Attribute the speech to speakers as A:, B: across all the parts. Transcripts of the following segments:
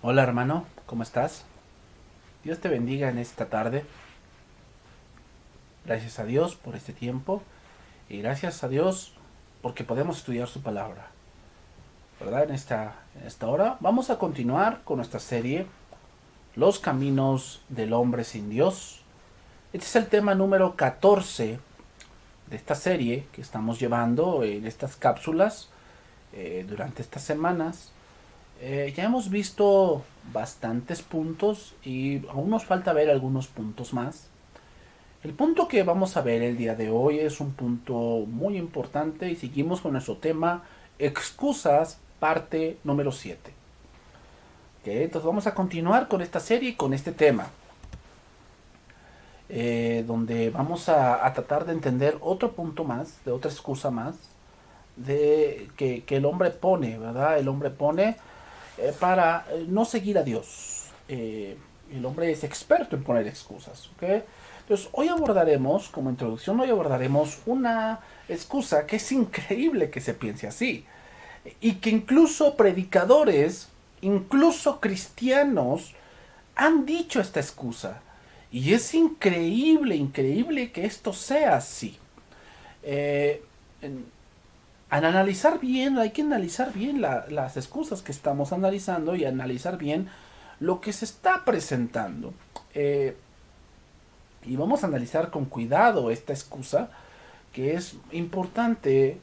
A: Hola hermano, ¿cómo estás? Dios te bendiga en esta tarde. Gracias a Dios por este tiempo y gracias a Dios porque podemos estudiar su palabra. ¿Verdad? En esta hora vamos a continuar con nuestra serie Los caminos del hombre sin Dios. Este es el tema número 14 de esta serie que estamos llevando en estas cápsulas durante estas semanas. Ya hemos visto bastantes puntos y aún nos falta ver algunos puntos más. El punto que vamos a ver el día de hoy es un punto muy importante y seguimos con nuestro tema excusas, parte número 7. ¿Okay? Entonces vamos a continuar con esta serie y con este tema, donde vamos a tratar de entender otro punto más, de otra excusa más, de que el hombre pone, ¿verdad? El hombre pone para no seguir a Dios. El hombre es experto en poner excusas, ¿ok? Entonces, como introducción, hoy abordaremos una excusa que es increíble que se piense así. Y que incluso predicadores, incluso cristianos, han dicho esta excusa. Y es increíble, increíble que esto sea así. Eh, Al analizar bien, hay que analizar bien las excusas que estamos analizando y analizar bien lo que se está presentando. Y vamos a analizar con cuidado esta excusa, que es importante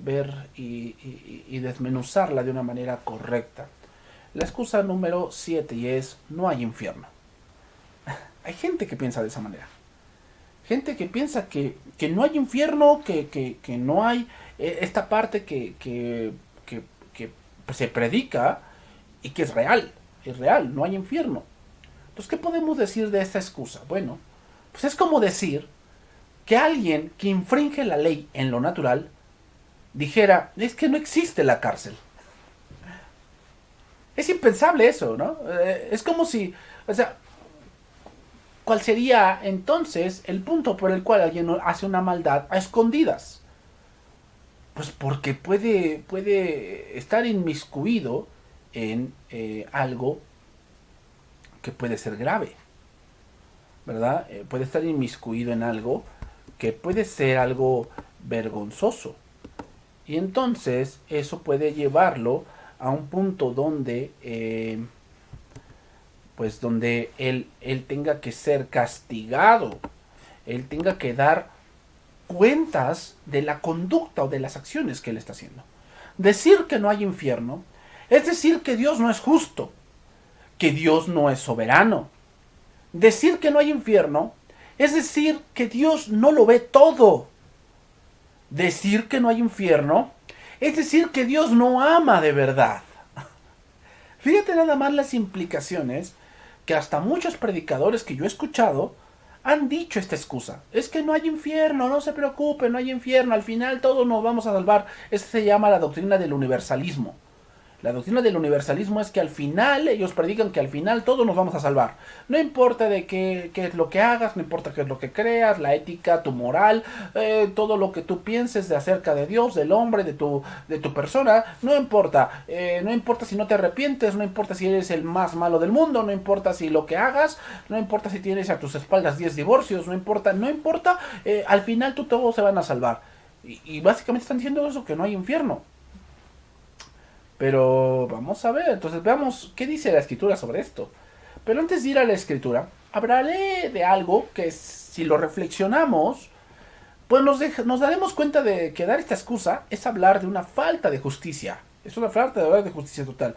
A: ver y desmenuzarla de una manera correcta. La excusa número 7 y es no hay infierno. Hay gente que piensa de esa manera. Gente que piensa que no hay infierno, que no hay esta parte que se predica y que es real, no hay infierno. Entonces, ¿qué podemos decir de esta excusa? Bueno, pues es como decir que alguien que infringe la ley en lo natural dijera, es que no existe la cárcel. Es impensable eso, ¿no? Es como si, o sea, ¿cuál sería entonces el punto por el cual alguien hace una maldad a escondidas? Pues porque puede estar inmiscuido en algo que puede ser grave, ¿verdad? Puede estar inmiscuido en algo que puede ser algo vergonzoso. Y entonces eso puede llevarlo a un punto donde, pues donde él tenga que ser castigado, él tenga que dar cuentas de la conducta o de las acciones que él está haciendo. Decir que no hay infierno es decir que Dios no es justo, que Dios no es soberano. Decir que no hay infierno es decir que Dios no lo ve todo. Decir que no hay infierno es decir que Dios no ama de verdad. Fíjate nada más las implicaciones que hasta muchos predicadores que yo he escuchado han dicho esta excusa. Es que no hay infierno, no se preocupe, no hay infierno, al final todos nos vamos a salvar. Esta se llama la doctrina del universalismo. La doctrina del universalismo es que al final, ellos predican que al final todos nos vamos a salvar. No importa de qué es lo que hagas, no importa qué es lo que creas, la ética, tu moral, todo lo que tú pienses de acerca de Dios, del hombre, de tu persona, no importa. No importa si no te arrepientes, no importa si eres el más malo del mundo, no importa si lo que hagas, no importa si tienes a tus espaldas 10 divorcios, no importa, no importa, al final todos se van a salvar. Y básicamente están diciendo eso, que no hay infierno. Pero vamos a ver, entonces veamos qué dice la escritura sobre esto. Pero antes de ir a la escritura, hablaré de algo que si lo reflexionamos, pues nos daremos cuenta de que dar esta excusa es hablar de una falta de justicia. Es una falta de justicia total.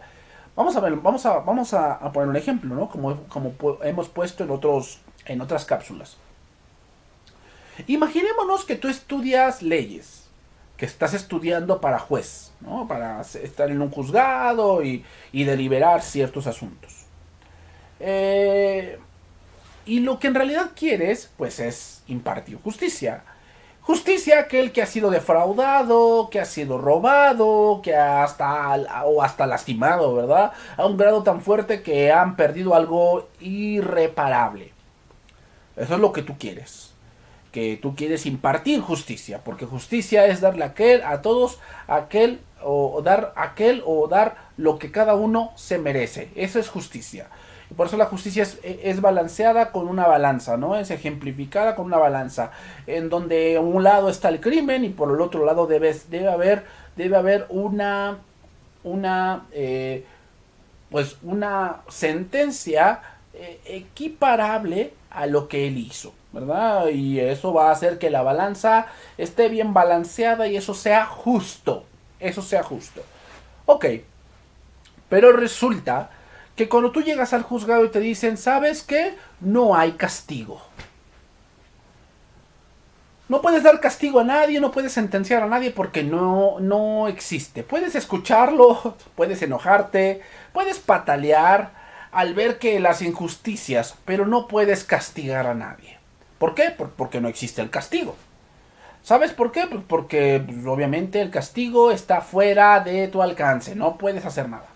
A: Vamos a ver, vamos a poner un ejemplo, ¿no? Como hemos puesto en otras cápsulas. Imaginémonos que tú estudias leyes, que estás estudiando para juez, ¿no? Para estar en un juzgado y deliberar ciertos asuntos. Eh, y lo que en realidad quieres, pues es impartir justicia. Justicia a aquel que ha sido defraudado, que ha sido robado, que hasta lastimado, ¿verdad? A un grado tan fuerte que han perdido algo irreparable. Eso es lo que tú quieres. Que tú quieres impartir justicia, porque justicia es darle a todos aquel o dar aquel o dar lo que cada uno se merece. Eso es justicia. Y por eso la justicia es balanceada con una balanza, ¿no? Es ejemplificada con una balanza, en donde a un lado está el crimen y por el otro lado debe haber pues una sentencia equiparable a lo que él hizo, ¿verdad? Y eso va a hacer que la balanza esté bien balanceada y eso sea justo. Eso sea justo. Ok, pero resulta que cuando tú llegas al juzgado y te dicen, ¿sabes qué? No hay castigo. No puedes dar castigo a nadie, no puedes sentenciar a nadie porque no existe. Puedes escucharlo, puedes enojarte, puedes patalear al ver que las injusticias, pero no puedes castigar a nadie. ¿Por qué? Porque no existe el castigo. ¿Sabes por qué? Pues porque obviamente el castigo está fuera de tu alcance, no puedes hacer nada.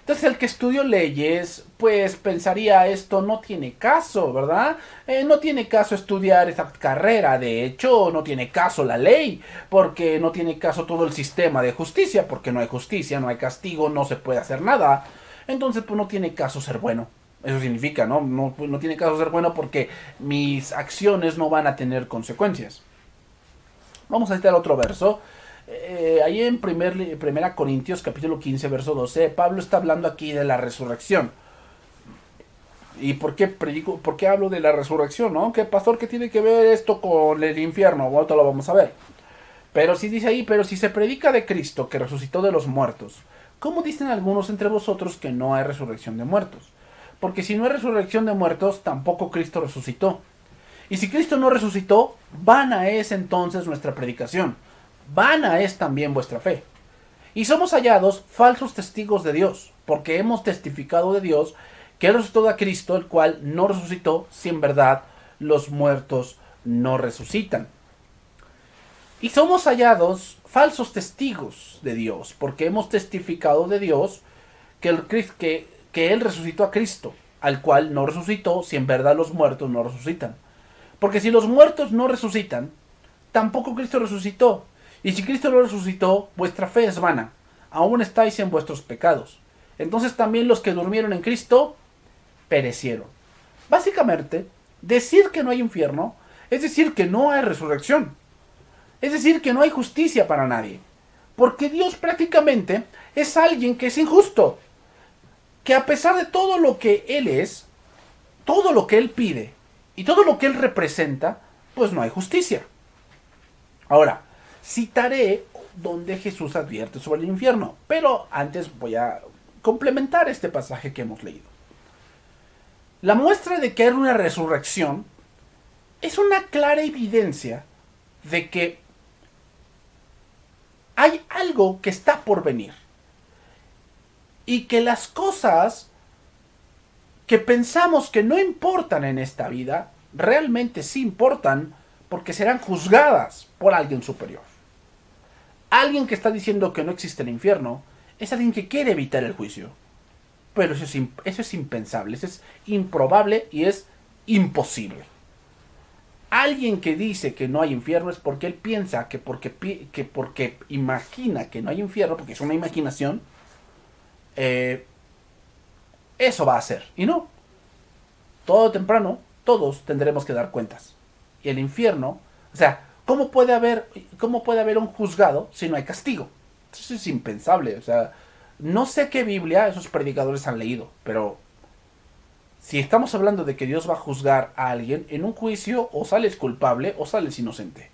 A: Entonces el que estudió leyes, pues pensaría esto no tiene caso, ¿verdad? No tiene caso estudiar esta carrera, de hecho no tiene caso la ley, porque no tiene caso todo el sistema de justicia, porque no hay justicia, no hay castigo, no se puede hacer nada. Entonces pues no tiene caso ser bueno. Eso significa, ¿no? No tiene caso ser bueno porque mis acciones no van a tener consecuencias. Vamos a citar otro verso. Ahí en 1 Corintios capítulo 15 verso 12, Pablo está hablando aquí de la resurrección. ¿Y por qué hablo de la resurrección? ¿No? ¿Qué pastor que tiene que ver esto con el infierno? Ahorita lo vamos a ver. Pero si dice ahí, pero si se predica de Cristo que resucitó de los muertos, ¿cómo dicen algunos entre vosotros que no hay resurrección de muertos? Porque si no hay resurrección de muertos, tampoco Cristo resucitó. Y si Cristo no resucitó, vana es entonces nuestra predicación. Vana es también vuestra fe. Y somos hallados falsos testigos de Dios, porque hemos testificado de Dios que resucitó a Cristo, el cual no resucitó, si en verdad los muertos no resucitan. Y somos hallados falsos testigos de Dios, porque hemos testificado de Dios que Él resucitó a Cristo, al cual no resucitó, si en verdad los muertos no resucitan. Porque si los muertos no resucitan, tampoco Cristo resucitó. Y si Cristo no resucitó, vuestra fe es vana. Aún estáis en vuestros pecados. Entonces también los que durmieron en Cristo perecieron. Básicamente, decir que no hay infierno es decir que no hay resurrección. Es decir que no hay justicia para nadie. Porque Dios prácticamente es alguien que es injusto. Que a pesar de todo lo que Él es, todo lo que Él pide y todo lo que Él representa, pues no hay justicia. Ahora, citaré donde Jesús advierte sobre el infierno, pero antes voy a complementar este pasaje que hemos leído. La muestra de que hay una resurrección es una clara evidencia de que hay algo que está por venir y que las cosas que pensamos que no importan en esta vida realmente sí importan porque serán juzgadas por alguien superior. Alguien que está diciendo que no existe el infierno es alguien que quiere evitar el juicio. Pero eso es impensable, eso es improbable y es imposible. Alguien que dice que no hay infierno es porque él piensa que porque imagina que no hay infierno, porque es una imaginación, eso va a ser. Y no. Todo o temprano, todos tendremos que dar cuentas. Y el infierno, o sea, ¿cómo puede haber un juzgado si no hay castigo? Eso es impensable. O sea, no sé qué Biblia esos predicadores han leído, pero si estamos hablando de que Dios va a juzgar a alguien, en un juicio o sales culpable o sales inocente.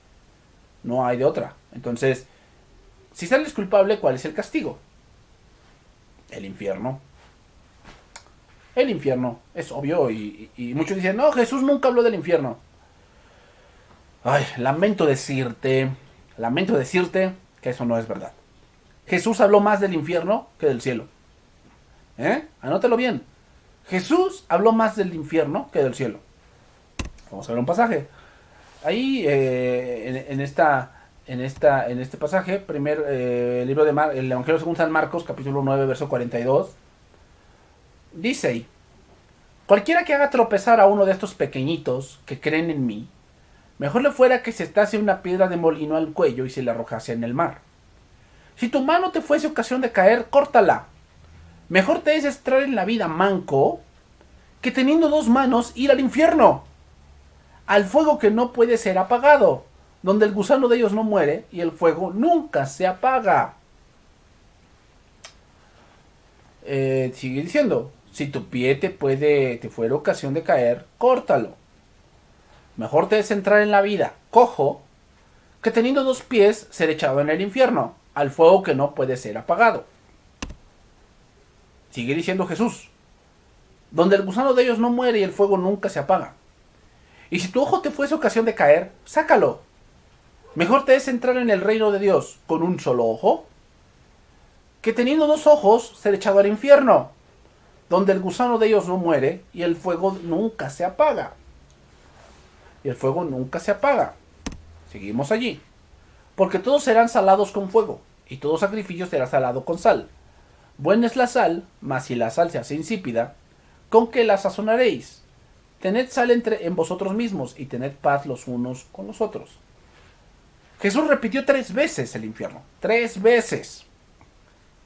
A: No hay de otra. Entonces, si sales culpable, ¿cuál es el castigo? El infierno. El infierno, es obvio, y muchos dicen, no, Jesús nunca habló del infierno. Ay, lamento decirte que eso no es verdad. Jesús habló más del infierno que del cielo. Anótalo bien. Jesús habló más del infierno que del cielo. Vamos a ver un pasaje. Ahí, en este pasaje, libro de el Evangelio según San Marcos, capítulo 9, verso 42, dice ahí: cualquiera que haga tropezar a uno de estos pequeñitos que creen en mí, mejor le fuera que se atase una piedra de molino al cuello y se le arrojase en el mar. Si tu mano te fuese ocasión de caer, córtala. Mejor te es entrar en la vida manco que teniendo dos manos ir al infierno, al fuego que no puede ser apagado, donde el gusano de ellos no muere y el fuego nunca se apaga. Sigue diciendo, si tu pie te fuera ocasión de caer, córtalo. Mejor te es entrar en la vida cojo que teniendo dos pies ser echado en el infierno, al fuego que no puede ser apagado. Sigue diciendo Jesús, donde el gusano de ellos no muere y el fuego nunca se apaga. Y si tu ojo te fuese ocasión de caer, sácalo. Mejor te es entrar en el reino de Dios con un solo ojo, que teniendo dos ojos ser echado al infierno, donde el gusano de ellos no muere y el fuego nunca se apaga. Y el fuego nunca se apaga. Seguimos allí. Porque todos serán salados con fuego, y todo sacrificio será salado con sal. Buena es la sal, mas si la sal se hace insípida, ¿con qué la sazonaréis? Tened sal en vosotros mismos, y tened paz los unos con los otros. Jesús repitió 3 veces el infierno. 3 veces.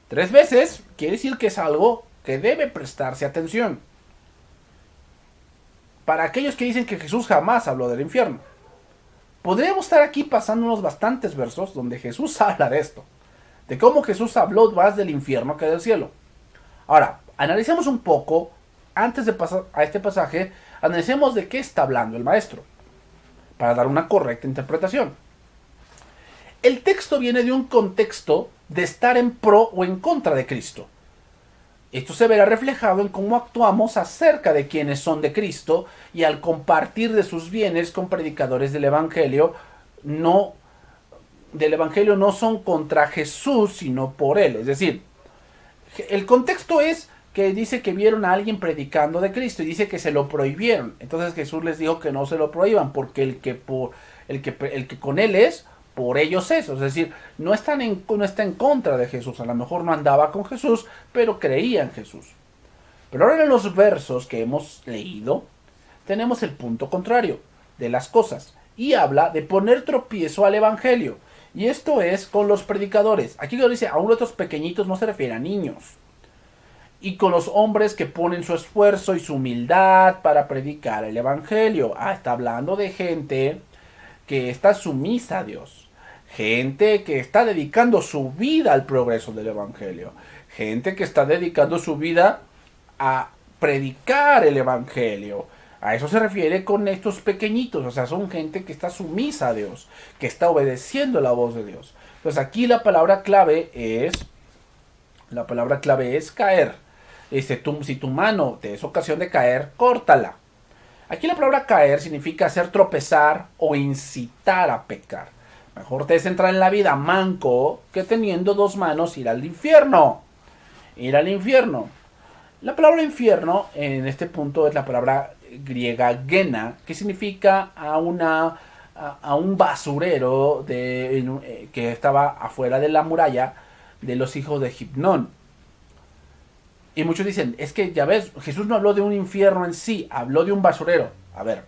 A: 3 veces quiere decir que es algo que debe prestarse atención. Para aquellos que dicen que Jesús jamás habló del infierno, podríamos estar aquí pasándonos bastantes versos donde Jesús habla de esto, de cómo Jesús habló más del infierno que del cielo. Ahora, analicemos un poco, antes de pasar a este pasaje, analicemos de qué está hablando el maestro, para dar una correcta interpretación. El texto viene de un contexto de estar en pro o en contra de Cristo. Esto se verá reflejado en cómo actuamos acerca de quienes son de Cristo y al compartir de sus bienes con predicadores del Evangelio, no son contra Jesús, sino por él. Es decir, el contexto es que dice que vieron a alguien predicando de Cristo y dice que se lo prohibieron. Entonces Jesús les dijo que no se lo prohíban porque el que con él es, por ellos es. Es decir, no está en contra de Jesús. A lo mejor no andaba con Jesús, pero creía en Jesús. Pero ahora en los versos que hemos leído, tenemos el punto contrario de las cosas. Y habla de poner tropiezo al Evangelio. Y esto es con los predicadores. Aquí lo dice, aún otros pequeñitos no se refiere a niños. Y con los hombres que ponen su esfuerzo y su humildad para predicar el Evangelio. Está hablando de gente que está sumisa a Dios. Gente que está dedicando su vida al progreso del Evangelio. Gente que está dedicando su vida a predicar el Evangelio. A eso se refiere con estos pequeñitos. O sea, son gente que está sumisa a Dios, que está obedeciendo la voz de Dios. Pues aquí la palabra clave es caer. Si tu mano te es ocasión de caer, córtala. Aquí la palabra caer significa hacer tropezar o incitar a pecar. Mejor te es entrar en la vida manco que teniendo dos manos ir al infierno. Ir al infierno. La palabra infierno en este punto es la palabra griega gena, que significa a un basurero que estaba afuera de la muralla de los hijos de Gibnón. Y muchos dicen, es que ya ves, Jesús no habló de un infierno en sí, habló de un basurero. A ver,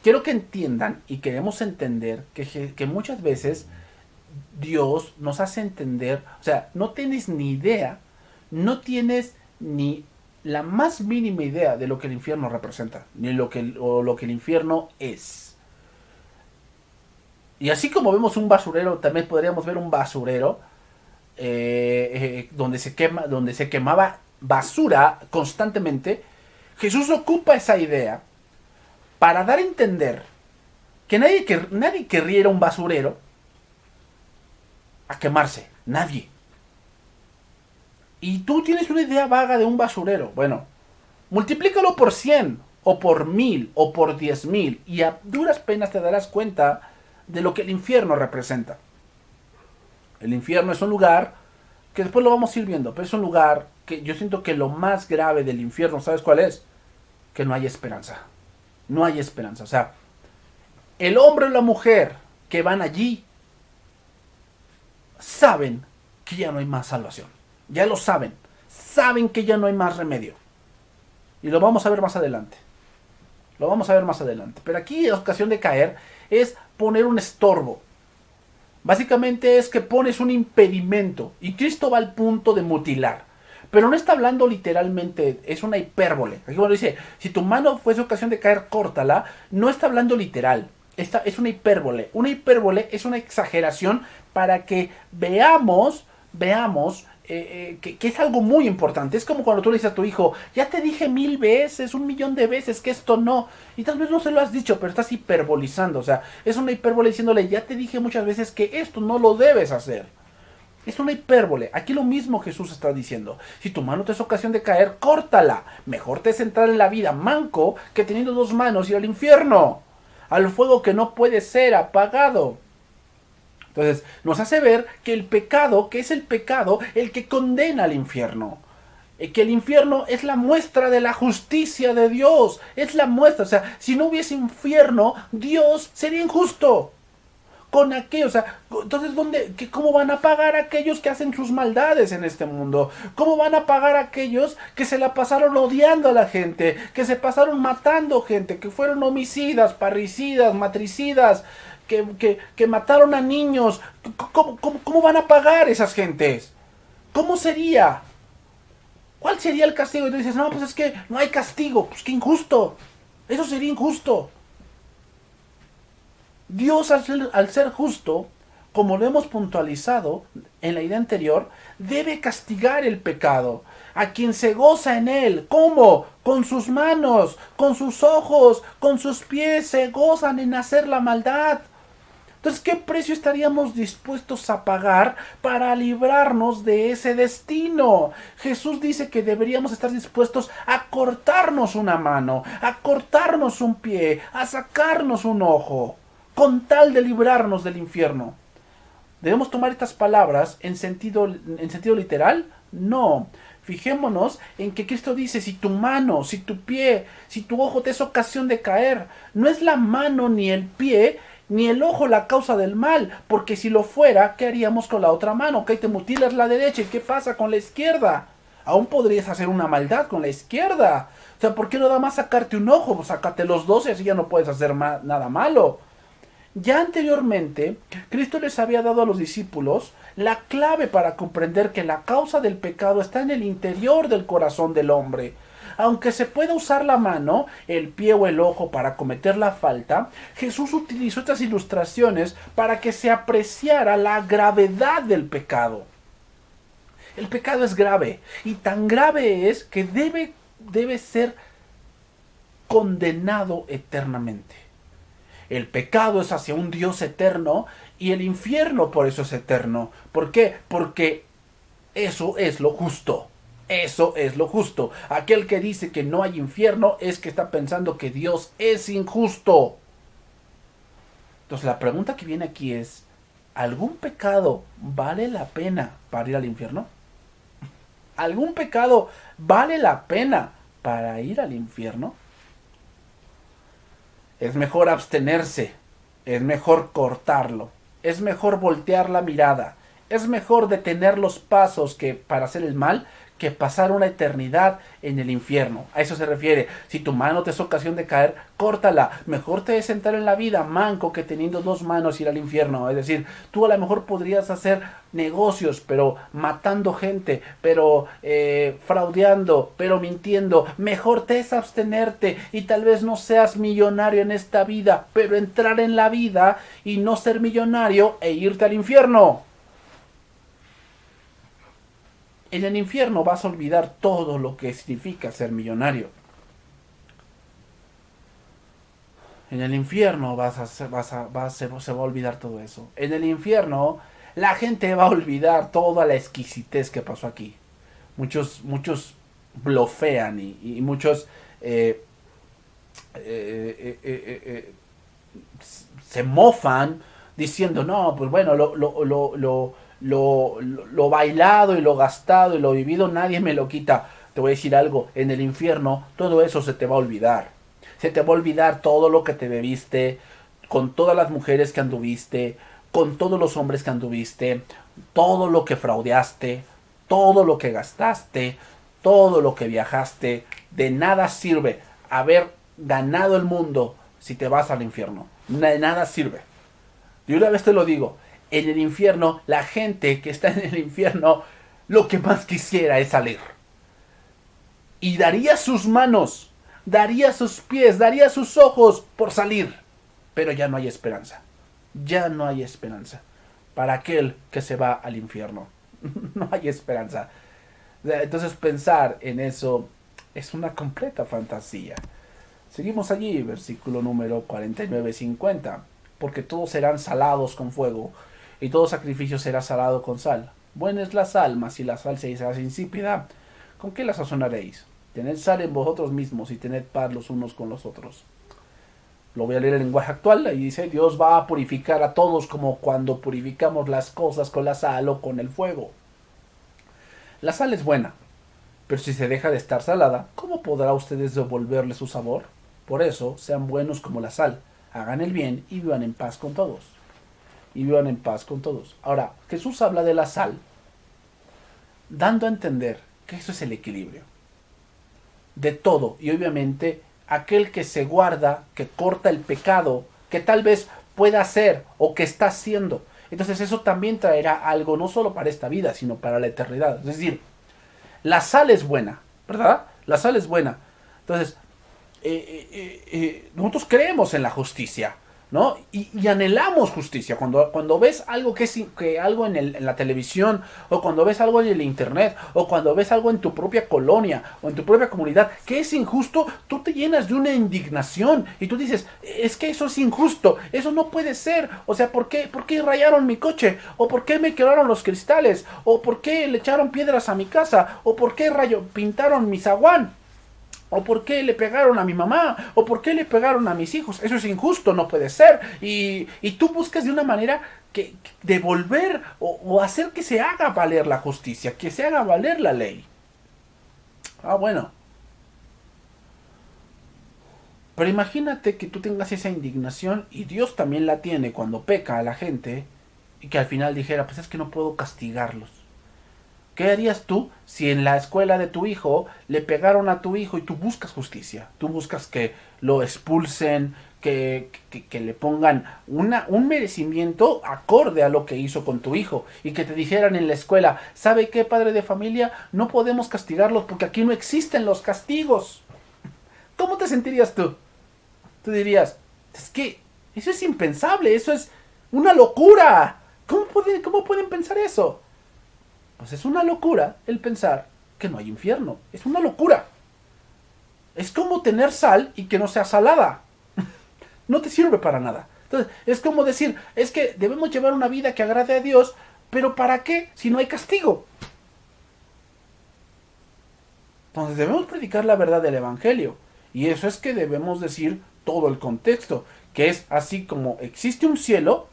A: quiero que entiendan y queremos entender que muchas veces Dios nos hace entender, o sea, no tienes ni idea, no tienes ni la más mínima idea de lo que el infierno representa, ni lo que el infierno es. Y así como vemos un basurero, también podríamos ver un basurero donde se quemaba basura constantemente. Jesús ocupa esa idea para dar a entender que nadie querría ir a un basurero a quemarse. Nadie. Y tú tienes una idea vaga de un basurero. Bueno, multiplícalo por 100 o por 1000 o por 10,000 y a duras penas te darás cuenta de lo que el infierno representa. El infierno es un lugar que después lo vamos a ir viendo, pero es un lugar que yo siento que lo más grave del infierno, ¿sabes cuál es? Que no hay esperanza. No hay esperanza. O sea, el hombre o la mujer que van allí saben que ya no hay más salvación. Ya lo saben. Saben que ya no hay más remedio. Y lo vamos a ver más adelante. Lo vamos a ver más adelante. Pero aquí la ocasión de caer es poner un estorbo. Básicamente es que pones un impedimento y Cristo va al punto de mutilar. Pero no está hablando literalmente, es una hipérbole. Aquí cuando dice, si tu mano fuese ocasión de caer, córtala, no está hablando literal. Esta es una hipérbole. Una hipérbole es una exageración para que veamos que es algo muy importante. Es como cuando tú le dices a tu hijo, ya te dije 1000 veces, 1 millón de veces que esto no. Y tal vez no se lo has dicho, pero estás hiperbolizando. O sea, es una hipérbole diciéndole, ya te dije muchas veces que esto no lo debes hacer. Es una hipérbole. Aquí lo mismo Jesús está diciendo. Si tu mano te es ocasión de caer, córtala. Mejor te es entrar en la vida manco que teniendo 2 manos ir al infierno. Al fuego que no puede ser apagado. Entonces, nos hace ver que el pecado, que es el pecado, el que condena al infierno. Que el infierno es la muestra de la justicia de Dios. Es la muestra. O sea, si no hubiese infierno, Dios sería injusto. Con aquellos, o sea, entonces, ¿cómo van a pagar aquellos que hacen sus maldades en este mundo? ¿Cómo van a pagar aquellos que se la pasaron odiando a la gente, que se pasaron matando gente, que fueron homicidas, parricidas, matricidas, que mataron a niños? ¿Cómo van a pagar esas gentes? ¿Cómo sería? ¿Cuál sería el castigo? Y tú dices, no, pues es que no hay castigo, pues qué injusto. Eso sería injusto. Dios al ser justo, como lo hemos puntualizado en la idea anterior, debe castigar el pecado. A quien se goza en él, ¿cómo? Con sus manos, con sus ojos, con sus pies, se gozan en hacer la maldad. Entonces, ¿qué precio estaríamos dispuestos a pagar para librarnos de ese destino? Jesús dice que deberíamos estar dispuestos a cortarnos una mano, a cortarnos un pie, a sacarnos un ojo, con tal de librarnos del infierno. ¿Debemos tomar estas palabras en sentido literal? No. Fijémonos en que Cristo dice, si tu mano, si tu pie, si tu ojo te es ocasión de caer, no es la mano ni el pie ni el ojo la causa del mal, porque si lo fuera, ¿qué haríamos con la otra mano? Ok, te mutilas la derecha, ¿y qué pasa con la izquierda? Aún podrías hacer una maldad con la izquierda. O sea, ¿por qué no da más sacarte un ojo? Pues sácate los dos y así ya no puedes hacer nada malo. Ya anteriormente, Cristo les había dado a los discípulos la clave para comprender que la causa del pecado está en el interior del corazón del hombre. Aunque se pueda usar la mano, el pie o el ojo para cometer la falta, Jesús utilizó estas ilustraciones para que se apreciara la gravedad del pecado. El pecado es grave, y tan grave es que debe ser condenado eternamente. El pecado es hacia un Dios eterno y el infierno por eso es eterno. ¿Por qué? Porque eso es lo justo. Eso es lo justo. Aquel que dice que no hay infierno es que está pensando que Dios es injusto. Entonces la pregunta que viene aquí es, ¿algún pecado vale la pena para ir al infierno? ¿Algún pecado vale la pena para ir al infierno? Es mejor abstenerse, es mejor cortarlo, es mejor voltear la mirada, es mejor detener los pasos que para hacer el mal que pasar una eternidad en el infierno. A eso se refiere. Si tu mano te es ocasión de caer, córtala. Mejor te es entrar en la vida manco que teniendo 2 manos ir al infierno. Es decir, tú a lo mejor podrías hacer negocios, pero matando gente, pero fraudeando, pero mintiendo. Mejor te es abstenerte y tal vez no seas millonario en esta vida, pero entrar en la vida y no ser millonario e irte al infierno. En el infierno vas a olvidar todo lo que significa ser millonario. En el infierno se va a olvidar todo eso. En el infierno la gente va a olvidar toda la exquisitez que pasó aquí. Muchos blofean y muchos se mofan diciendo, no, pues bueno, lo bailado y lo gastado y lo vivido nadie me lo quita. Te voy a decir algo, en el infierno todo eso se te va a olvidar. Se te va a olvidar todo lo que te bebiste, con todas las mujeres que anduviste, con todos los hombres que anduviste, todo lo que fraudeaste, todo lo que gastaste, todo lo que viajaste. De nada sirve haber ganado el mundo si te vas al infierno. De nada sirve. Y una vez te lo digo, en el infierno, la gente que está en el infierno, lo que más quisiera es salir. Y daría sus manos, daría sus pies, daría sus ojos por salir. Pero ya no hay esperanza. Ya no hay esperanza para aquel que se va al infierno. No hay esperanza. Entonces pensar en eso es una completa fantasía. Seguimos allí, versículo número 49-50. Porque todos serán salados con fuego, y todo sacrificio será salado con sal. Buena es la sal, mas si la sal se hace insípida, ¿con qué la sazonaréis? Tened sal en vosotros mismos y tened paz los unos con los otros. Lo voy a leer en lenguaje actual, y dice: Dios va a purificar a todos como cuando purificamos las cosas con la sal o con el fuego. La sal es buena, pero si se deja de estar salada, ¿cómo podrá ustedes devolverle su sabor? Por eso, sean buenos como la sal, hagan el bien y vivan en paz con todos. Y vivan en paz con todos. Ahora, Jesús habla de la sal, dando a entender que eso es el equilibrio de todo. Y obviamente, aquel que se guarda, que corta el pecado, que tal vez pueda hacer o que está haciendo. Entonces eso también traerá algo no solo para esta vida, sino para la eternidad. Es decir, la sal es buena, ¿verdad? La sal es buena. Entonces, nosotros creemos en la justicia, ¿no? Y anhelamos justicia. Cuando ves algo que algo en la televisión, o cuando ves algo en el internet, o cuando ves algo en tu propia colonia, o en tu propia comunidad, que es injusto, tú te llenas de una indignación, y tú dices: es que eso es injusto, eso no puede ser. O sea, ¿por qué rayaron mi coche? ¿O por qué me quebraron los cristales? ¿O por qué le echaron piedras a mi casa? ¿O por qué pintaron mi zaguán? ¿O por qué le pegaron a mi mamá? ¿O por qué le pegaron a mis hijos? Eso es injusto, no puede ser. Y tú buscas de una manera que devolver o hacer que se haga valer la justicia, que se haga valer la ley. Bueno. Pero imagínate que tú tengas esa indignación, y Dios también la tiene cuando peca a la gente, y que al final dijera: pues es que no puedo castigarlos. ¿Qué harías tú si en la escuela de tu hijo le pegaron a tu hijo y tú buscas justicia? Tú buscas que lo expulsen, que le pongan un merecimiento acorde a lo que hizo con tu hijo, y que te dijeran en la escuela: ¿sabe qué, padre de familia? No podemos castigarlos porque aquí no existen los castigos. ¿Cómo te sentirías tú? Tú dirías: es que eso es impensable, eso es una locura. ¿Cómo pueden pensar eso? Pues es una locura el pensar que no hay infierno. Es una locura. Es como tener sal y que no sea salada. No te sirve para nada. Entonces, es como decir: es que debemos llevar una vida que agrade a Dios, pero ¿para qué si no hay castigo? Entonces debemos predicar la verdad del Evangelio. Y eso es que debemos decir todo el contexto, que es así como existe un cielo,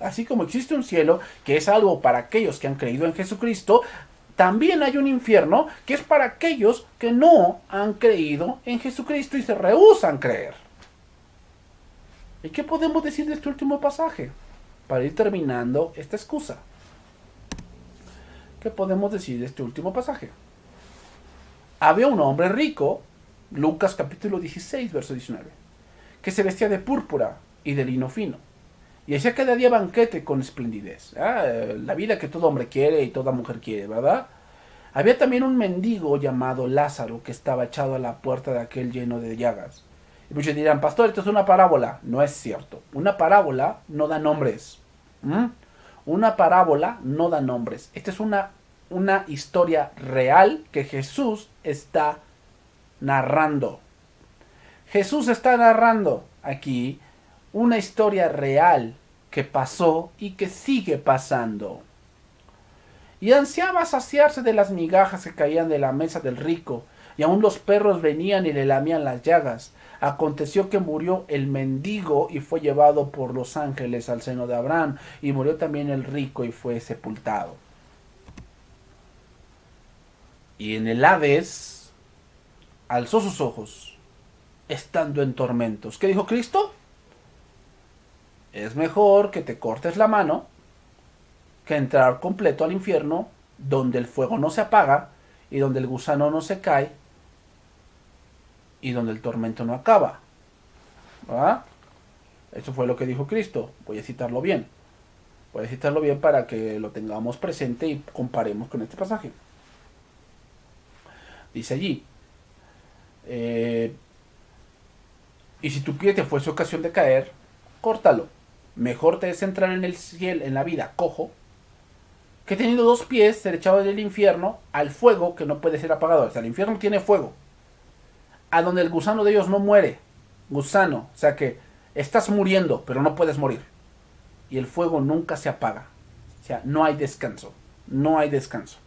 A: que es algo para aquellos que han creído en Jesucristo. También hay un infierno que es para aquellos que no han creído en Jesucristo y se rehúsan creer. ¿Y qué podemos decir de este último pasaje? Para ir terminando esta excusa. ¿Qué podemos decir de este último pasaje? Había un hombre rico, Lucas capítulo 16, verso 19, que se vestía de púrpura y de lino fino, y hacía cada día banquete con esplendidez. La vida que todo hombre quiere y toda mujer quiere, ¿verdad? Había también un mendigo llamado Lázaro, que estaba echado a la puerta de aquel lleno de llagas. Y muchos dirán: pastor, esto es una parábola. No es cierto. Una parábola no da nombres. Una parábola no da nombres. Esta es una historia real que Jesús está narrando. Jesús está narrando aquí una historia real que pasó y que sigue pasando. Y ansiaba saciarse de las migajas que caían de la mesa del rico, y aun los perros venían y le lamían las llagas. Aconteció que murió el mendigo y fue llevado por los ángeles al seno de Abraham, y murió también el rico y fue sepultado. Y en el Hades alzó sus ojos, estando en tormentos. ¿Qué dijo Cristo? Es mejor que te cortes la mano que entrar completo al infierno, donde el fuego no se apaga y donde el gusano no se cae y donde el tormento no acaba. ¿Verdad? Eso fue lo que dijo Cristo. Voy a citarlo bien. Voy a citarlo bien para que lo tengamos presente y comparemos con este pasaje. Dice allí, y si tu pie te fuese ocasión de caer, córtalo. Mejor te es entrar en el cielo, en la vida cojo, que teniendo 2 pies ser echado del infierno al fuego que no puede ser apagado. O sea, el infierno tiene fuego, a donde el gusano de ellos no muere. Gusano, o sea que estás muriendo, pero no puedes morir. Y el fuego nunca se apaga. O sea, no hay descanso. No hay descanso.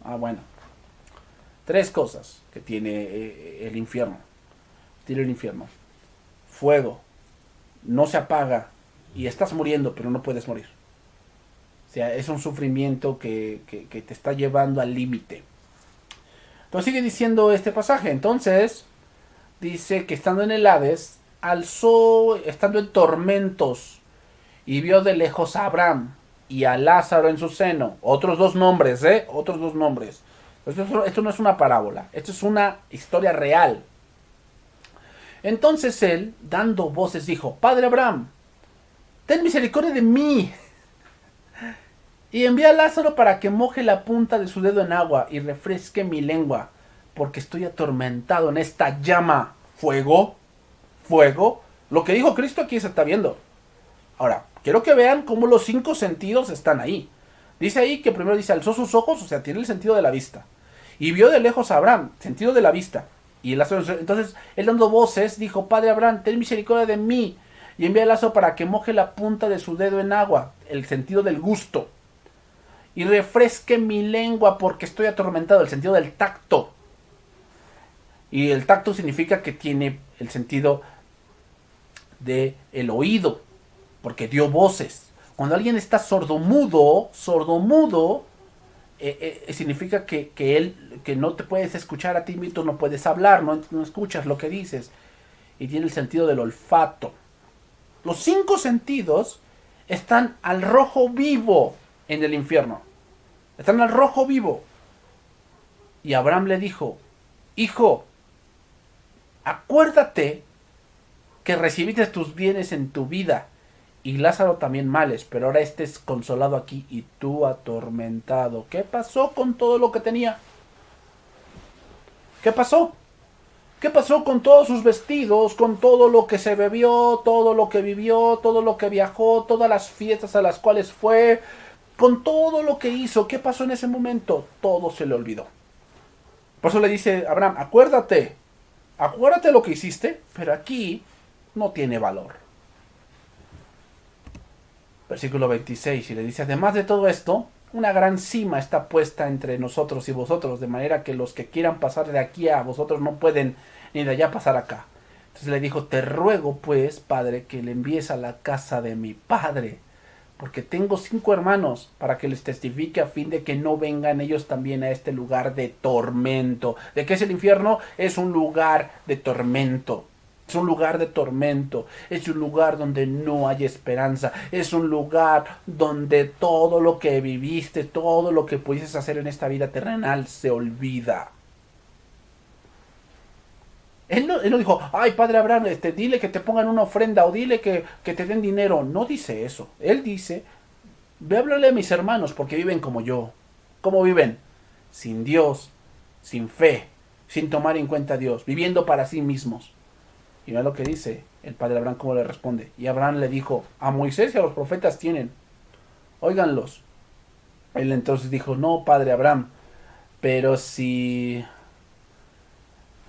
A: Ah, bueno. 3 cosas que tiene el infierno. Tiene el infierno. Fuego. No se apaga. Y estás muriendo, pero no puedes morir. O sea, es un sufrimiento que te está llevando al límite. Entonces sigue diciendo este pasaje. Entonces, dice que estando en el Hades, alzó, estando en tormentos, y vio de lejos a Abraham y a Lázaro en su seno. Otros 2 nombres, Otros 2 nombres. Esto no es una parábola, esto es una historia real. Entonces él, dando voces, dijo: Padre Abraham, ten misericordia de mí, y envía a Lázaro para que moje la punta de su dedo en agua y refresque mi lengua, porque estoy atormentado en esta llama. Fuego, fuego. Lo que dijo Cristo aquí se está viendo. Ahora, quiero que vean cómo los 5 sentidos están ahí. Dice ahí que primero dice, alzó sus ojos, o sea, tiene el sentido de la vista. Y vio de lejos a Abraham, sentido de la vista. Y entonces, él dando voces, dijo: Padre Abraham, ten misericordia de mí. Y envía a Lázaro para que moje la punta de su dedo en agua, el sentido del gusto. Y refresque mi lengua, porque estoy atormentado, el sentido del tacto. Y el tacto significa que tiene el sentido del oído, porque dio voces. Cuando alguien está sordomudo, significa que no te puedes escuchar a ti mismo, no puedes hablar, no escuchas lo que dices. Y tiene el sentido del olfato. Los 5 sentidos están al rojo vivo en el infierno. Están al rojo vivo. Y Abraham le dijo: Hijo, acuérdate que recibiste tus bienes en tu vida, y Lázaro también males, pero ahora estés consolado aquí y tú atormentado. ¿Qué pasó con todo lo que tenía? ¿Qué pasó? ¿Qué pasó con todos sus vestidos, con todo lo que se bebió, todo lo que vivió, todo lo que viajó, todas las fiestas a las cuales fue, con todo lo que hizo? ¿Qué pasó en ese momento? Todo se le olvidó. Por eso le dice Abraham: acuérdate lo que hiciste, pero aquí no tiene valor. Versículo 26, y le dice: además de todo esto, una gran cima está puesta entre nosotros y vosotros, de manera que los que quieran pasar de aquí a vosotros no pueden, ni de allá pasar acá. Entonces le dijo: te ruego pues, padre, que le envíes a la casa de mi padre, porque tengo 5 hermanos, para que les testifique, a fin de que no vengan ellos también a este lugar de tormento. ¿De qué es el infierno? Es un lugar de tormento. Es un lugar de tormento, es un lugar donde no hay esperanza, es un lugar donde todo lo que viviste, todo lo que pudieses hacer en esta vida terrenal se olvida. Él no dijo: ay, padre Abraham, dile que te pongan una ofrenda, o dile que te den dinero. No dice eso. Él dice: ve a hablarle a mis hermanos, porque viven como yo. ¿Cómo viven? Sin Dios, sin fe, sin tomar en cuenta a Dios, viviendo para sí mismos. Y vea lo que dice el padre Abraham, cómo le responde. Y Abraham le dijo: a Moisés y a los profetas tienen, óiganlos. Él entonces dijo: no, padre Abraham, pero si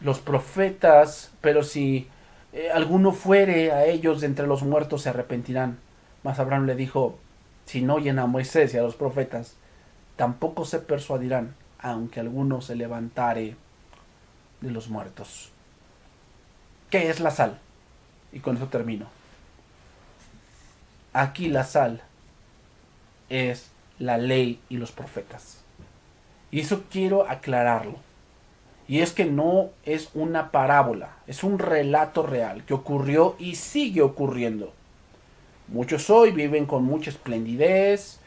A: los profetas, pero si alguno fuere a ellos de entre los muertos, se arrepentirán. Mas Abraham le dijo: si no oyen a Moisés y a los profetas, tampoco se persuadirán, aunque alguno se levantare de los muertos. ¿Qué es la sal? Y con eso termino. Aquí la sal es la ley y los profetas. Y eso quiero aclararlo. Y es que no es una parábola, es un relato real que ocurrió y sigue ocurriendo. Muchos hoy viven con mucha esplendidez,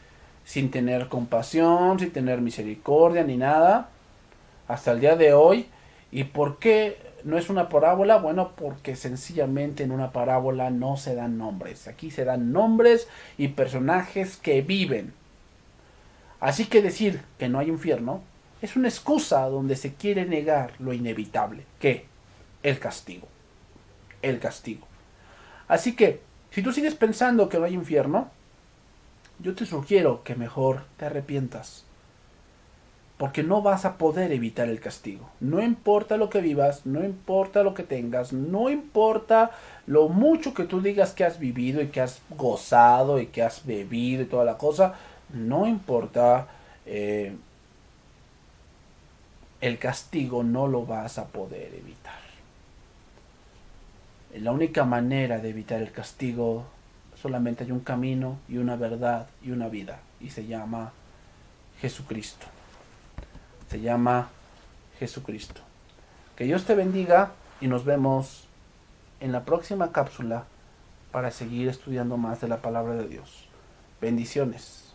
A: sin tener compasión, sin tener misericordia ni nada, hasta el día de hoy. ¿Y por qué no es una parábola? Bueno, porque sencillamente en una parábola no se dan nombres. Aquí se dan nombres y personajes que viven. Así que decir que no hay infierno es una excusa donde se quiere negar lo inevitable, que el castigo. El castigo. Así que, si tú sigues pensando que no hay infierno, yo te sugiero que mejor te arrepientas. Porque no vas a poder evitar el castigo. No importa lo que vivas, no importa lo que tengas, no importa lo mucho que tú digas que has vivido y que has gozado y que has bebido y toda la cosa, no importa, el castigo no lo vas a poder evitar. La única manera de evitar el castigo, solamente hay un camino y una verdad y una vida, y se llama Jesucristo. Se llama Jesucristo. Que Dios te bendiga y nos vemos en la próxima cápsula para seguir estudiando más de la palabra de Dios. Bendiciones.